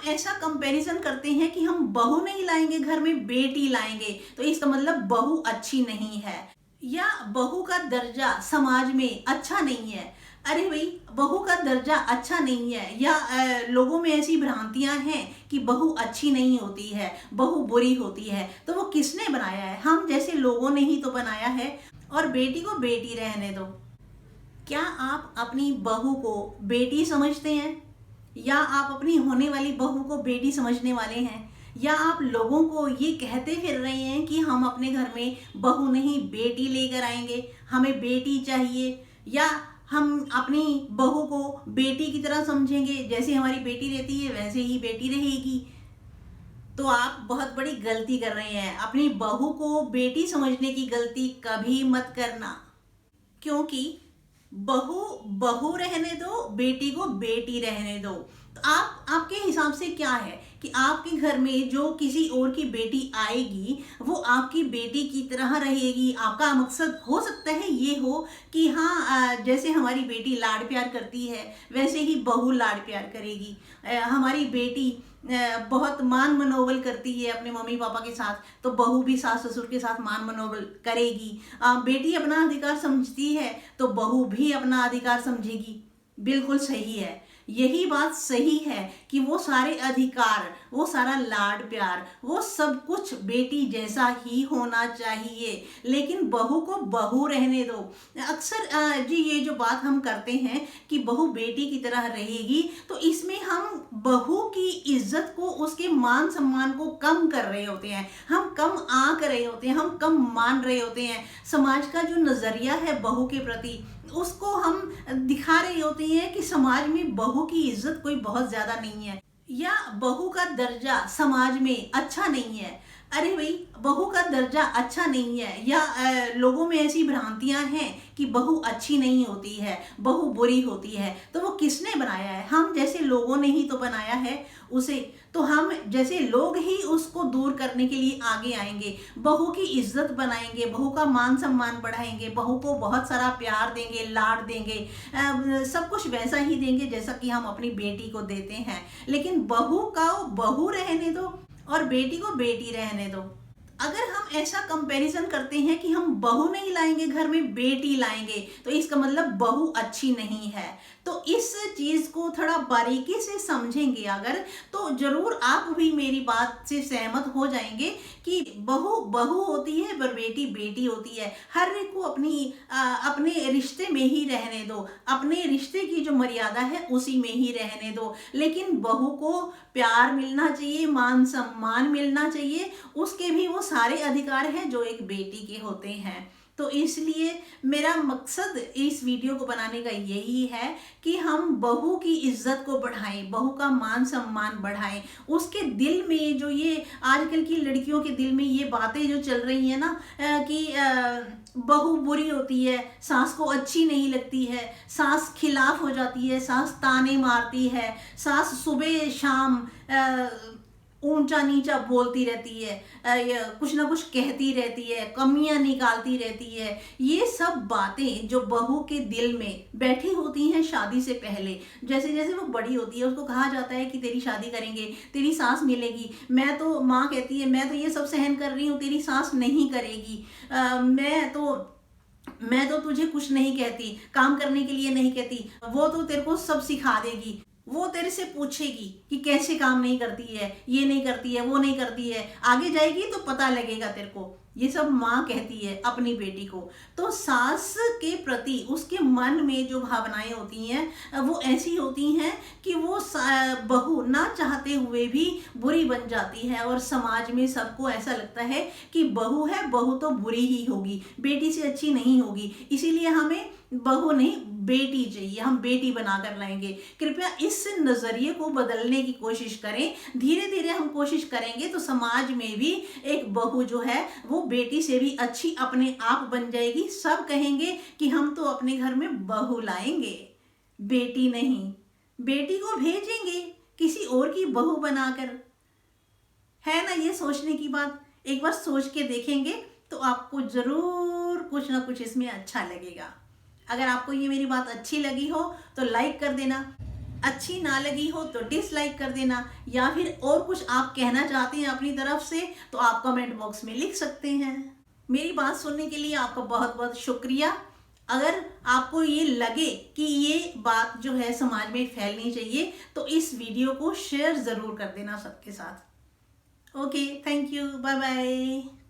ऐसा कंपैरिजन करते हैं कि हम बहू नहीं लाएंगे घर में, बेटी लाएंगे, तो इसका मतलब बहू अच्छी नहीं है या बहू का दर्जा समाज में अच्छा नहीं है। अरे भाई, बहू का दर्जा अच्छा नहीं है या लोगों में ऐसी भ्रांतियां हैं कि बहू अच्छी नहीं होती है, बहू बुरी होती है, तो वो किसने बनाया है? हम जैसे लोगों ने ही तो बनाया है। और बेटी को बेटी रहने दो। क्या आप अपनी बहू को बेटी समझते हैं या आप अपनी होने वाली बहू को बेटी समझने वाले हैं? या आप लोगों को ये कहते फिर रहे हैं कि हम अपने घर में बहू नहीं बेटी लेकर आएंगे, हमें बेटी चाहिए, या हम अपनी बहू को बेटी की तरह समझेंगे, जैसे हमारी बेटी रहती है वैसे ही बेटी रहेगी? तो आप बहुत बड़ी गलती कर रहे हैं। अपनी बहू को बेटी समझने की गलती कभी मत करना, क्योंकि बहू बहू रहने दो, बेटी को बेटी रहने दो। तो आपके हिसाब से क्या है कि आपके घर में जो किसी और की बेटी आएगी वो आपकी बेटी की तरह रहेगी? आपका मकसद हो सकता है ये हो कि हाँ, जैसे हमारी बेटी लाड़ प्यार करती है वैसे ही बहू लाड़ प्यार करेगी। हमारी बेटी बहुत मान मनोबल करती है अपने मम्मी पापा के साथ, तो बहू भी सास ससुर के साथ मान मनोबल करेगी। बेटी अपना अधिकार समझती है तो बहू भी अपना अधिकार समझेगी। बिल्कुल सही है, यही बात सही है कि वो सारे अधिकार, वो सारा लाड प्यार, वो सब कुछ बेटी जैसा ही होना चाहिए, लेकिन बहू को बहू रहने दो। अक्सर जी ये जो बात हम करते हैं कि बहू बेटी की तरह रहेगी, तो इसमें हम बहू की इज्जत को, उसके मान सम्मान को कम कर रहे होते हैं, हम कम आंक रहे होते हैं, हम कम मान रहे होते हैं। समाज का जो नजरिया है बहू के प्रति, उसको हम दिखा रहे होते हैं कि समाज में बहू की इज्जत कोई बहुत ज्यादा नहीं है या बहू का दर्जा समाज में अच्छा नहीं है। अरे भाई, बहू का दर्जा अच्छा नहीं है या लोगों में ऐसी भ्रांतियां हैं कि बहू अच्छी नहीं होती है, बहू बुरी होती है, तो वो किसने बनाया है? हम जैसे लोगों ने ही तो बनाया है उसे। तो हम जैसे लोग ही उसको दूर करने के लिए आगे आएंगे, बहू की इज्जत बनाएंगे, बहू का मान सम्मान बढ़ाएंगे, बहू को बहुत सारा प्यार देंगे, लाड देंगे, सब कुछ वैसा ही देंगे जैसा कि हम अपनी बेटी को देते हैं। लेकिन बहू का बहू रहने दो और बेटी को बेटी रहने दो। अगर हम ऐसा कंपैरिजन करते हैं कि हम बहू नहीं लाएंगे घर में, बेटी लाएंगे, तो इसका मतलब बहू अच्छी नहीं है। तो इस चीज को थोड़ा बारीकी से समझेंगे अगर, तो जरूर आप भी मेरी बात से सहमत हो जाएंगे कि बहू बहू होती है पर बेटी बेटी होती है। हर एक को अपने रिश्ते में ही रहने दो, अपने रिश्ते की जो मर्यादा है उसी में ही रहने दो, लेकिन बहू को प्यार मिलना चाहिए, मान सम्मान मिलना चाहिए, उसके भी वो सारे अधिकार हैं जो एक बेटी के होते हैं। तो इसलिए मेरा मकसद इस वीडियो को बनाने का यही है कि हम बहू की इज्जत को बढ़ाएं, बहू का मान सम्मान बढ़ाएं। उसके दिल में जो ये आजकल की लड़कियों के दिल में ये बातें जो चल रही है ना, कि बहू बुरी होती है, सास को अच्छी नहीं लगती है, सास खिलाफ हो जाती है, सास ताने मारती है, सास सुबह शाम ऊंचा नीचा बोलती रहती है, कुछ ना कुछ कहती रहती है, कमियां निकालती रहती है। ये सब बातें जो बहू के दिल में बैठी होती हैं शादी से पहले, जैसे जैसे वो बड़ी होती है उसको कहा जाता है कि तेरी शादी करेंगे, तेरी सास मिलेगी। माँ कहती है मैं तो ये सब सहन कर रही हूँ, तेरी सास नहीं करेगी। मैं तो तुझे कुछ नहीं कहती, काम करने के लिए नहीं कहती, वो तो तेरे को सब सिखा देगी। वो तेरे से पूछेगी कि कैसे काम नहीं करती है, ये नहीं करती है, वो नहीं करती है, आगे जाएगी तो पता लगेगा तेरे को। ये सब माँ कहती है अपनी बेटी को। तो सास के प्रति उसके मन में जो भावनाएं होती हैं वो ऐसी होती हैं कि वो बहू ना चाहते हुए भी बुरी बन जाती है, और समाज में सबको ऐसा लगता है कि बहू है, बहू तो बुरी ही होगी, बेटी से अच्छी नहीं होगी, इसीलिए हमें बहू नहीं बेटी चाहिए, हम बेटी बनाकर लाएंगे। कृपया इस नजरिए को बदलने की कोशिश करें। धीरे धीरे हम कोशिश करेंगे तो समाज में भी एक बहू जो है वो बेटी से भी अच्छी अपने आप बन जाएगी। सब कहेंगे कि हम तो अपने घर में बहू लाएंगे, बेटी नहीं। बेटी को भेजेंगे किसी और की बहू बनाकर। है ना ये सोचने की बात? एक बार सोच के देखेंगे तो आपको जरूर कुछ ना कुछ इसमें अच्छा लगेगा। अगर आपको ये मेरी बात अच्छी लगी हो तो लाइक कर देना, अच्छी ना लगी हो तो डिसलाइक कर देना, या फिर और कुछ आप कहना चाहते हैं अपनी तरफ से तो आप कमेंट बॉक्स में लिख सकते हैं। मेरी बात सुनने के लिए आपका बहुत बहुत शुक्रिया। अगर आपको ये लगे कि ये बात जो है समाज में फैलनी चाहिए तो इस वीडियो को शेयर ज़रूर कर देना सबके साथ। Okay, thank you, bye bye.